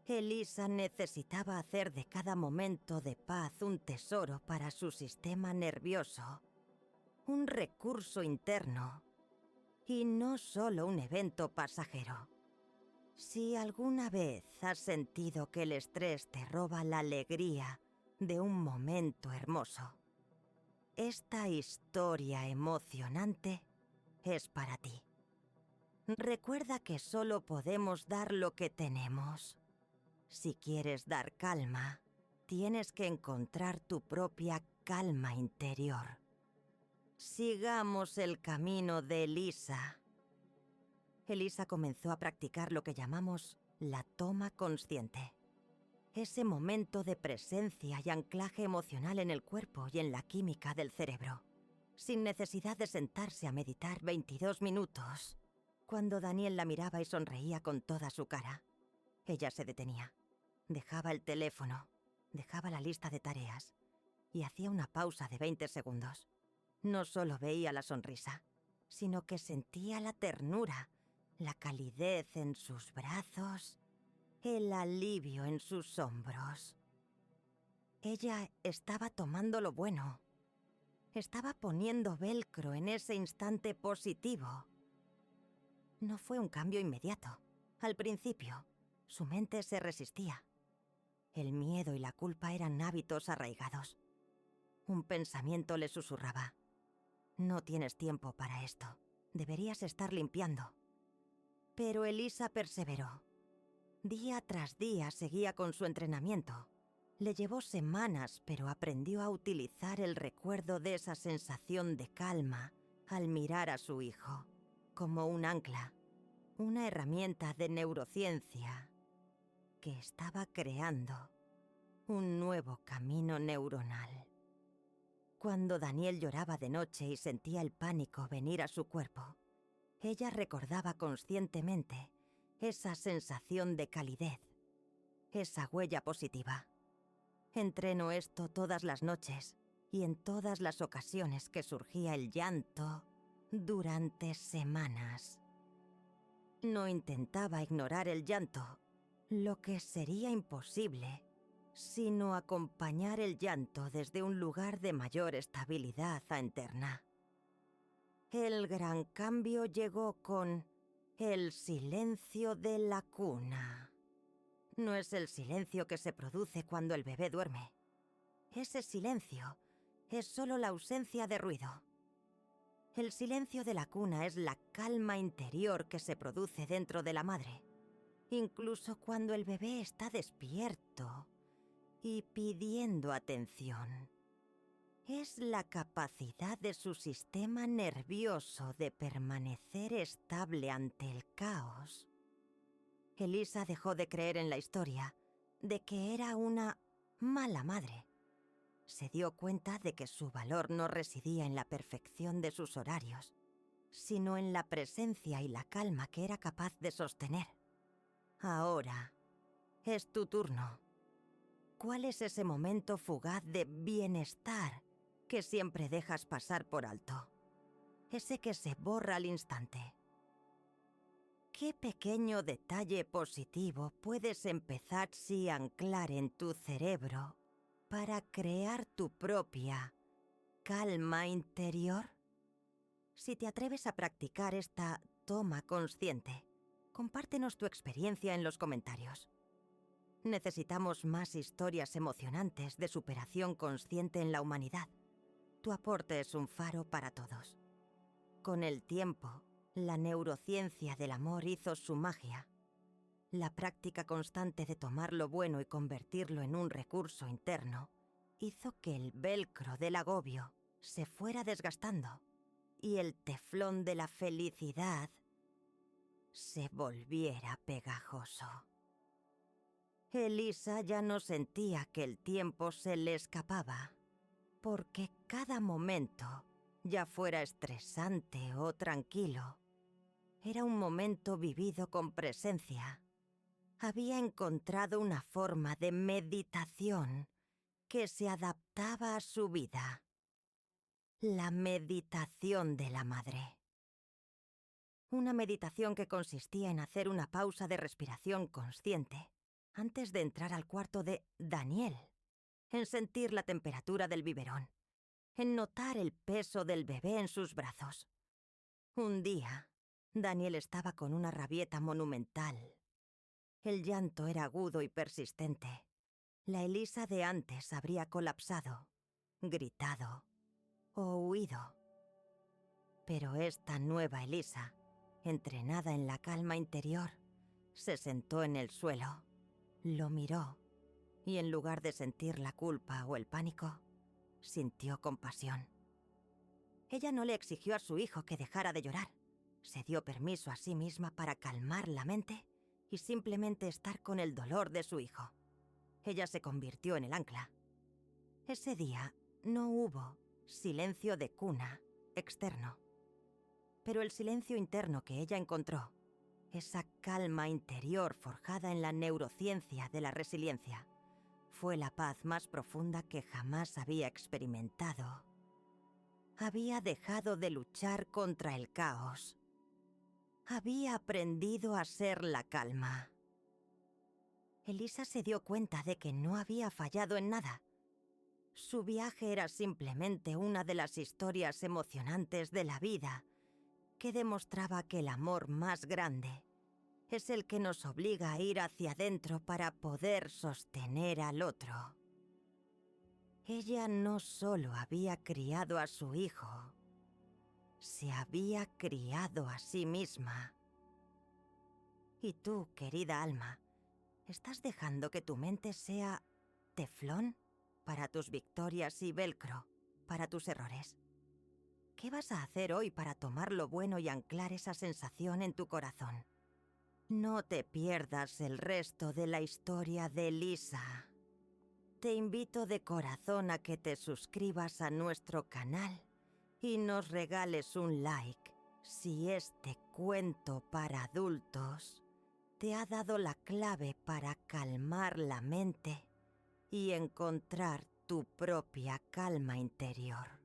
Elisa necesitaba hacer de cada momento de paz un tesoro para su sistema nervioso, un recurso interno, y no solo un evento pasajero. Si alguna vez has sentido que el estrés te roba la alegría de un momento hermoso, esta historia emocionante es para ti. Recuerda que solo podemos dar lo que tenemos. Si quieres dar calma, tienes que encontrar tu propia calma interior. Sigamos el camino de Elisa. Elisa comenzó a practicar lo que llamamos la toma consciente. Ese momento de presencia y anclaje emocional en el cuerpo y en la química del cerebro. Sin necesidad de sentarse a meditar 22 minutos. Cuando Daniel la miraba y sonreía con toda su cara, ella se detenía. Dejaba el teléfono, dejaba la lista de tareas y hacía una pausa de 20 segundos. No solo veía la sonrisa, sino que sentía la ternura, la calidez en sus brazos, el alivio en sus hombros. Ella estaba tomando lo bueno. Estaba poniendo velcro en ese instante positivo. No fue un cambio inmediato. Al principio, su mente se resistía. El miedo y la culpa eran hábitos arraigados. Un pensamiento le susurraba: no tienes tiempo para esto. Deberías estar limpiando. Pero Elisa perseveró. Día tras día seguía con su entrenamiento. Le llevó semanas, pero aprendió a utilizar el recuerdo de esa sensación de calma al mirar a su hijo, como un ancla, una herramienta de neurociencia que estaba creando un nuevo camino neuronal. Cuando Daniel lloraba de noche y sentía el pánico venir a su cuerpo, ella recordaba conscientemente esa sensación de calidez, esa huella positiva. Entreno esto todas las noches y en todas las ocasiones que surgía el llanto durante semanas. No intentaba ignorar el llanto, lo que sería imposible, sino acompañar el llanto desde un lugar de mayor estabilidad interna. El gran cambio llegó con el silencio de la cuna. No es el silencio que se produce cuando el bebé duerme. Ese silencio es solo la ausencia de ruido. El silencio de la cuna es la calma interior que se produce dentro de la madre, incluso cuando el bebé está despierto y pidiendo atención. Es la capacidad de su sistema nervioso de permanecer estable ante el caos. Elisa dejó de creer en la historia de que era una mala madre. Se dio cuenta de que su valor no residía en la perfección de sus horarios, sino en la presencia y la calma que era capaz de sostener. Ahora es tu turno. ¿Cuál es ese momento fugaz de bienestar que siempre dejas pasar por alto? Ese que se borra al instante. ¿Qué pequeño detalle positivo puedes empezar a anclar en tu cerebro para crear tu propia calma interior? Si te atreves a practicar esta toma consciente, compártenos tu experiencia en los comentarios. Necesitamos más historias emocionantes de superación consciente en la humanidad. Tu aporte es un faro para todos. Con el tiempo, la neurociencia del amor hizo su magia. La práctica constante de tomar lo bueno y convertirlo en un recurso interno hizo que el velcro del agobio se fuera desgastando y el teflón de la felicidad se volviera pegajoso. Elisa ya no sentía que el tiempo se le escapaba, porque cada momento, ya fuera estresante o tranquilo, era un momento vivido con presencia. Había encontrado una forma de meditación que se adaptaba a su vida. La meditación de la madre. Una meditación que consistía en hacer una pausa de respiración consciente antes de entrar al cuarto de Daniel, en sentir la temperatura del biberón, en notar el peso del bebé en sus brazos. Un día, Daniel estaba con una rabieta monumental. El llanto era agudo y persistente. La Elisa de antes habría colapsado, gritado o huido. Pero esta nueva Elisa, entrenada en la calma interior, se sentó en el suelo, lo miró y en lugar de sentir la culpa o el pánico, sintió compasión. Ella no le exigió a su hijo que dejara de llorar. Se dio permiso a sí misma para calmar la mente y simplemente estar con el dolor de su hijo. Ella se convirtió en el ancla. Ese día no hubo silencio de cuna externo, pero el silencio interno que ella encontró, esa calma interior forjada en la neurociencia de la resiliencia, fue la paz más profunda que jamás había experimentado. Había dejado de luchar contra el caos. Había aprendido a ser la calma. Elisa se dio cuenta de que no había fallado en nada. Su viaje era simplemente una de las historias emocionantes de la vida, que demostraba que el amor más grande es el que nos obliga a ir hacia adentro para poder sostener al otro. Ella no solo había criado a su hijo, se había criado a sí misma. Y tú, querida alma, ¿estás dejando que tu mente sea teflón para tus victorias y velcro para tus errores? ¿Qué vas a hacer hoy para tomar lo bueno y anclar esa sensación en tu corazón? No te pierdas el resto de la historia de Elisa. Te invito de corazón a que te suscribas a nuestro canal y nos regales un like si este cuento para adultos te ha dado la clave para calmar la mente y encontrar tu propia calma interior.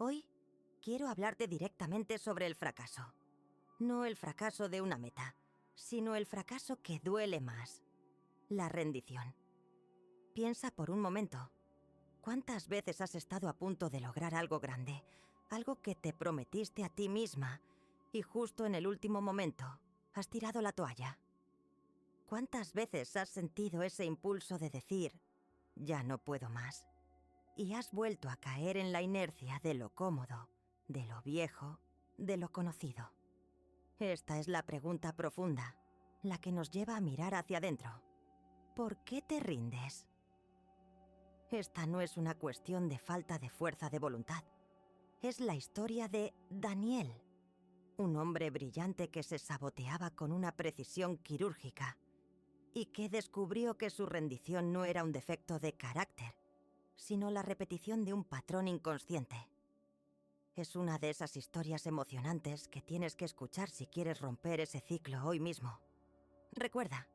Hoy quiero hablarte directamente sobre el fracaso. No el fracaso de una meta, sino el fracaso que duele más, la rendición. Piensa por un momento, ¿cuántas veces has estado a punto de lograr algo grande, algo que te prometiste a ti misma, y justo en el último momento has tirado la toalla? ¿Cuántas veces has sentido ese impulso de decir, ya no puedo más? Y has vuelto a caer en la inercia de lo cómodo, de lo viejo, de lo conocido. Esta es la pregunta profunda, la que nos lleva a mirar hacia adentro. ¿Por qué te rindes? Esta no es una cuestión de falta de fuerza de voluntad. Es la historia de Daniel, un hombre brillante que se saboteaba con una precisión quirúrgica y que descubrió que su rendición no era un defecto de carácter, sino la repetición de un patrón inconsciente. Es una de esas historias emocionantes que tienes que escuchar si quieres romper ese ciclo hoy mismo. Recuerda,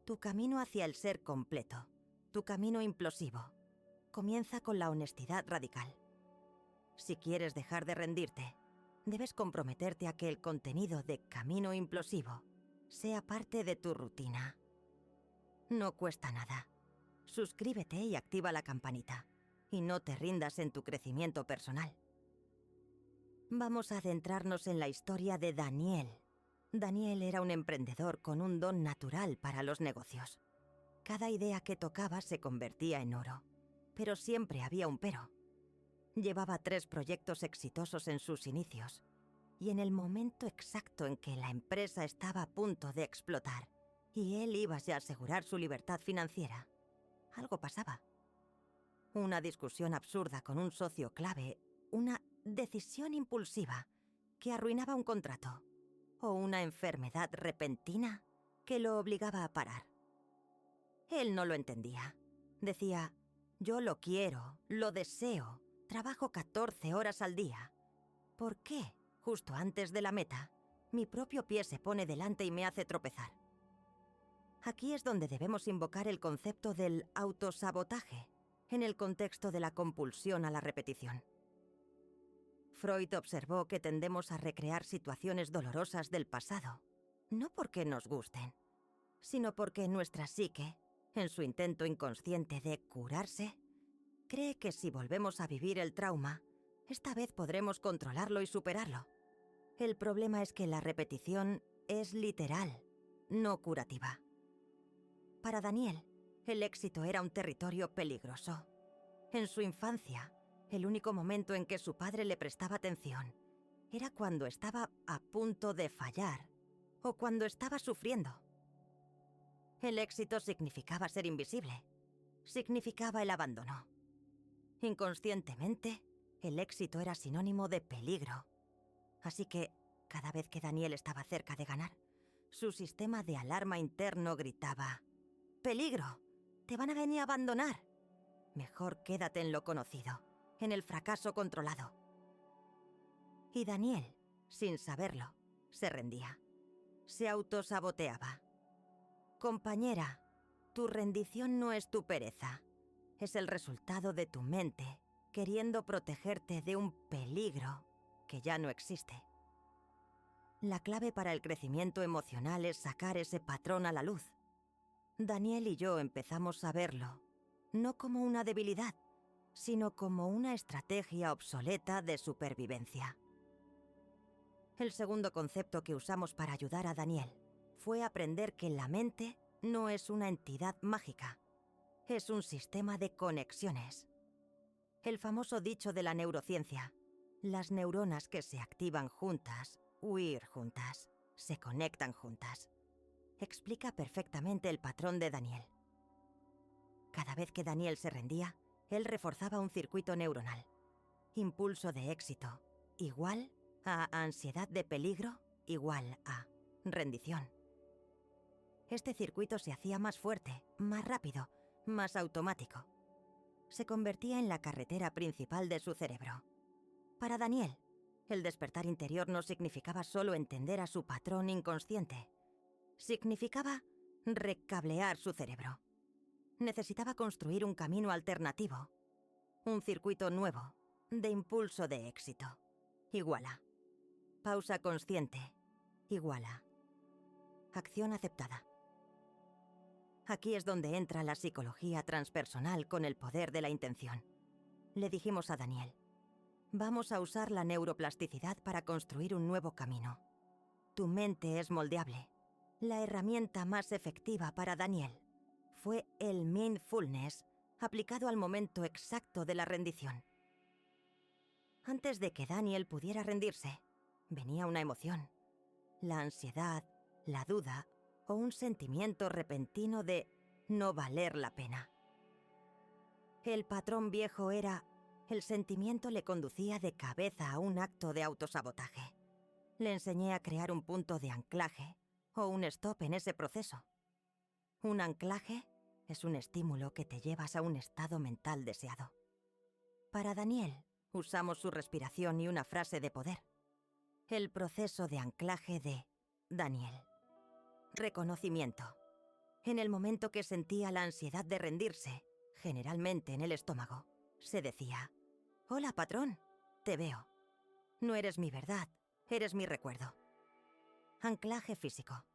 tu camino hacia el ser completo, tu camino implosivo, comienza con la honestidad radical. Si quieres dejar de rendirte, debes comprometerte a que el contenido de Camino Implosivo sea parte de tu rutina. No cuesta nada. Suscríbete y activa la campanita. Y no te rindas en tu crecimiento personal. Vamos a adentrarnos en la historia de Daniel, Daniel era un emprendedor con un don natural para los negocios. Cada idea que tocaba se convertía en oro. Pero siempre había un pero. Llevaba 3 proyectos exitosos en sus inicios. Y en el momento exacto en que la empresa estaba a punto de explotar y él iba a asegurar su libertad financiera, algo pasaba. Una discusión absurda con un socio clave, una decisión impulsiva que arruinaba un contrato o una enfermedad repentina que lo obligaba a parar. Él no lo entendía. Decía, yo lo quiero, lo deseo, trabajo 14 horas al día. ¿Por qué, justo antes de la meta, mi propio pie se pone delante y me hace tropezar? Aquí es donde debemos invocar el concepto del autosabotaje, en el contexto de la compulsión a la repetición. Freud observó que tendemos a recrear situaciones dolorosas del pasado, no porque nos gusten, sino porque nuestra psique, en su intento inconsciente de curarse, cree que si volvemos a vivir el trauma, esta vez podremos controlarlo y superarlo. El problema es que la repetición es literal, no curativa. Para Daniel, el éxito era un territorio peligroso. En su infancia, el único momento en que su padre le prestaba atención era cuando estaba a punto de fallar o cuando estaba sufriendo. El éxito significaba ser invisible, significaba el abandono. Inconscientemente, el éxito era sinónimo de peligro. Así que, cada vez que Daniel estaba cerca de ganar, su sistema de alarma interno gritaba: ¡peligro! ¡Te van a venir a abandonar! Mejor quédate en lo conocido, en el fracaso controlado. Y Daniel, sin saberlo, se rendía. Se autosaboteaba. Compañera, tu rendición no es tu pereza. Es el resultado de tu mente queriendo protegerte de un peligro que ya no existe. La clave para el crecimiento emocional es sacar ese patrón a la luz. Daniel y yo empezamos a verlo, no como una debilidad, sino como una estrategia obsoleta de supervivencia. El segundo concepto que usamos para ayudar a Daniel fue aprender que la mente no es una entidad mágica, es un sistema de conexiones. El famoso dicho de la neurociencia, las neuronas que se activan juntas, huir juntas, se conectan juntas, explica perfectamente el patrón de Daniel. Cada vez que Daniel se rendía, él reforzaba un circuito neuronal. Impulso de éxito, igual a ansiedad de peligro, igual a rendición. Este circuito se hacía más fuerte, más rápido, más automático. Se convertía en la carretera principal de su cerebro. Para Daniel, el despertar interior no significaba solo entender a su patrón inconsciente. Significaba recablear su cerebro. Necesitaba construir un camino alternativo, un circuito nuevo, de impulso de éxito. Igual a. Pausa consciente. Igual a. Acción aceptada. Aquí es donde entra la psicología transpersonal con el poder de la intención. Le dijimos a Daniel, vamos a usar la neuroplasticidad para construir un nuevo camino. Tu mente es moldeable. La herramienta más efectiva para Daniel fue el mindfulness aplicado al momento exacto de la rendición. Antes de que Daniel pudiera rendirse, venía una emoción, la ansiedad, la duda o un sentimiento repentino de no valer la pena. El patrón viejo era, el sentimiento le conducía de cabeza a un acto de autosabotaje. Le enseñé a crear un punto de anclaje o un stop en ese proceso. Un anclaje es un estímulo que te llevas a un estado mental deseado. Para Daniel, usamos su respiración y una frase de poder. El proceso de anclaje de Daniel. Reconocimiento. En el momento que sentía la ansiedad de rendirse, generalmente en el estómago, se decía: «Hola, patrón, te veo. No eres mi verdad, eres mi recuerdo». Anclaje físico.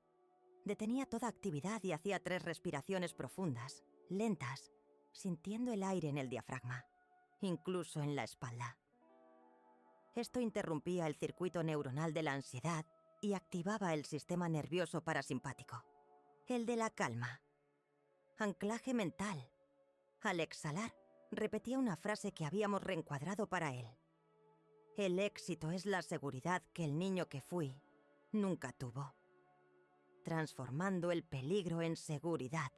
Detenía toda actividad y hacía 3 respiraciones profundas, lentas, sintiendo el aire en el diafragma, incluso en la espalda. Esto interrumpía el circuito neuronal de la ansiedad y activaba el sistema nervioso parasimpático, el de la calma. Anclaje mental. Al exhalar, repetía una frase que habíamos reencuadrado para él. El éxito es la seguridad que el niño que fui nunca tuvo. Transformando el peligro en seguridad.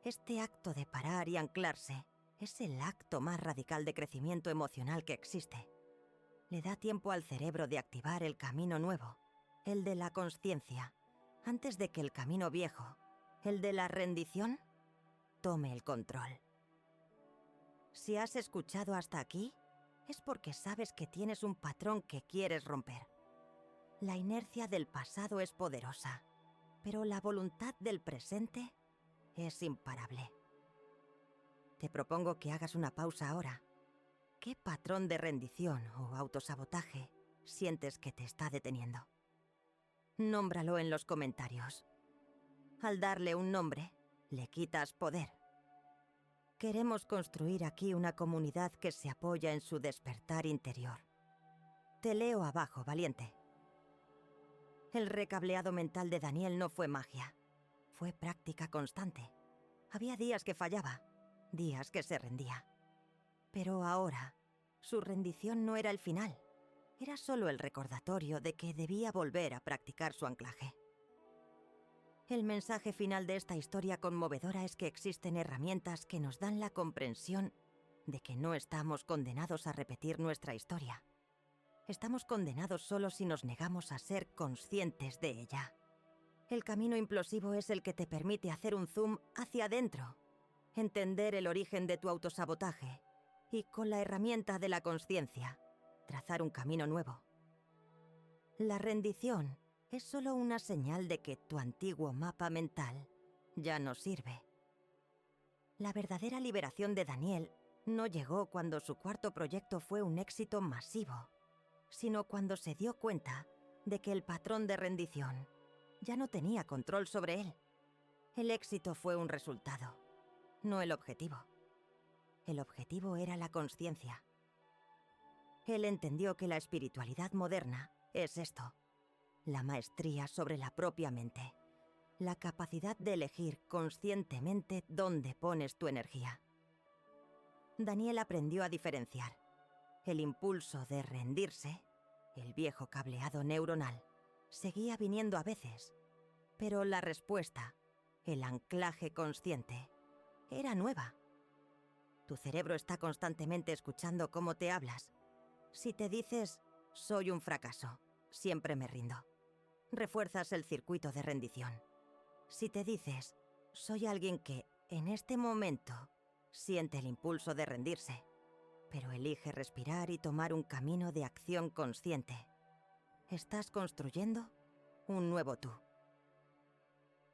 Este acto de parar y anclarse es el acto más radical de crecimiento emocional que existe. Le da tiempo al cerebro de activar el camino nuevo, el de la consciencia, antes de que el camino viejo, el de la rendición, tome el control. Si has escuchado hasta aquí, es porque sabes que tienes un patrón que quieres romper. La inercia del pasado es poderosa, pero la voluntad del presente es imparable. Te propongo que hagas una pausa ahora. ¿Qué patrón de rendición o autosabotaje sientes que te está deteniendo? Nómbralo en los comentarios. Al darle un nombre, le quitas poder. Queremos construir aquí una comunidad que se apoya en su despertar interior. Te leo abajo, valiente. El recableado mental de Daniel no fue magia. Fue práctica constante. Había días que fallaba, días que se rendía. Pero ahora, su rendición no era el final. Era solo el recordatorio de que debía volver a practicar su anclaje. El mensaje final de esta historia conmovedora es que existen herramientas que nos dan la comprensión de que no estamos condenados a repetir nuestra historia. Estamos condenados solo si nos negamos a ser conscientes de ella. El camino implosivo es el que te permite hacer un zoom hacia adentro, entender el origen de tu autosabotaje y, con la herramienta de la consciencia, trazar un camino nuevo. La rendición es solo una señal de que tu antiguo mapa mental ya no sirve. La verdadera liberación de Daniel no llegó cuando su cuarto proyecto fue un éxito masivo, sino cuando se dio cuenta de que el patrón de rendición ya no tenía control sobre él. El éxito fue un resultado, no el objetivo. El objetivo era la consciencia. Él entendió que la espiritualidad moderna es esto: la maestría sobre la propia mente, la capacidad de elegir conscientemente dónde pones tu energía. Daniel aprendió a diferenciar el impulso de rendirse, el viejo cableado neuronal, seguía viniendo a veces, pero la respuesta, el anclaje consciente, era nueva. Tu cerebro está constantemente escuchando cómo te hablas. Si te dices, soy un fracaso, siempre me rindo, refuerzas el circuito de rendición. Si te dices, soy alguien que, en este momento, siente el impulso de rendirse, pero elige respirar y tomar un camino de acción consciente, estás construyendo un nuevo tú.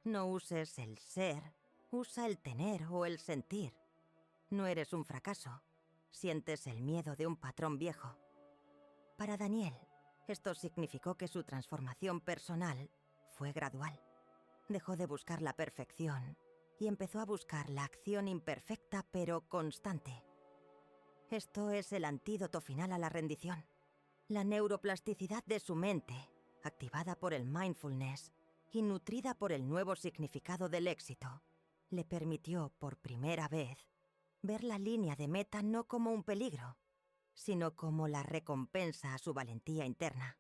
No uses el ser, usa el tener o el sentir. No eres un fracaso, sientes el miedo de un patrón viejo. Para Daniel, esto significó que su transformación personal fue gradual. Dejó de buscar la perfección y empezó a buscar la acción imperfecta pero constante. Esto es el antídoto final a la rendición. La neuroplasticidad de su mente, activada por el mindfulness y nutrida por el nuevo significado del éxito, le permitió, por primera vez, ver la línea de meta no como un peligro, sino como la recompensa a su valentía interna.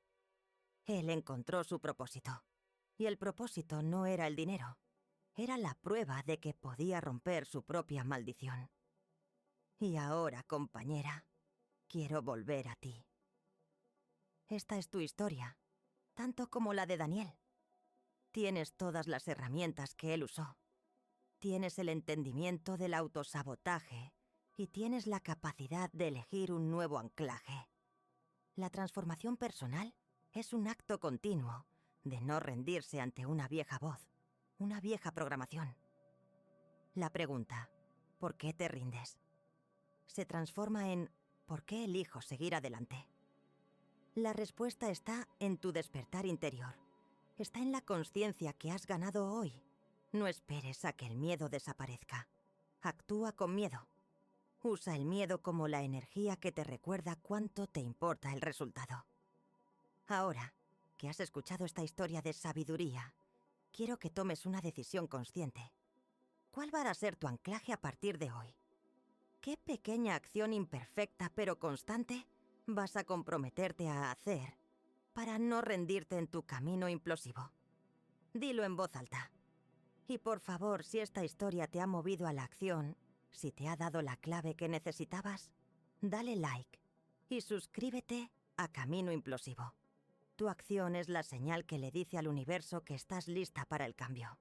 Él encontró su propósito, y el propósito no era el dinero, era la prueba de que podía romper su propia maldición. Y ahora, compañera, quiero volver a ti. Esta es tu historia, tanto como la de Daniel. Tienes todas las herramientas que él usó. Tienes el entendimiento del autosabotaje y tienes la capacidad de elegir un nuevo anclaje. La transformación personal es un acto continuo de no rendirse ante una vieja voz, una vieja programación. La pregunta, ¿por qué te rindes?, se transforma en ¿por qué elijo seguir adelante? La respuesta está en tu despertar interior. Está en la consciencia que has ganado hoy. No esperes a que el miedo desaparezca. Actúa con miedo. Usa el miedo como la energía que te recuerda cuánto te importa el resultado. Ahora, que has escuchado esta historia de sabiduría, quiero que tomes una decisión consciente. ¿Cuál va a ser tu anclaje a partir de hoy? ¿Qué pequeña acción imperfecta pero constante vas a comprometerte a hacer para no rendirte en tu camino implosivo? Dilo en voz alta. Y por favor, si esta historia te ha movido a la acción, si te ha dado la clave que necesitabas, dale like y suscríbete a Camino Implosivo. Tu acción es la señal que le dice al universo que estás lista para el cambio.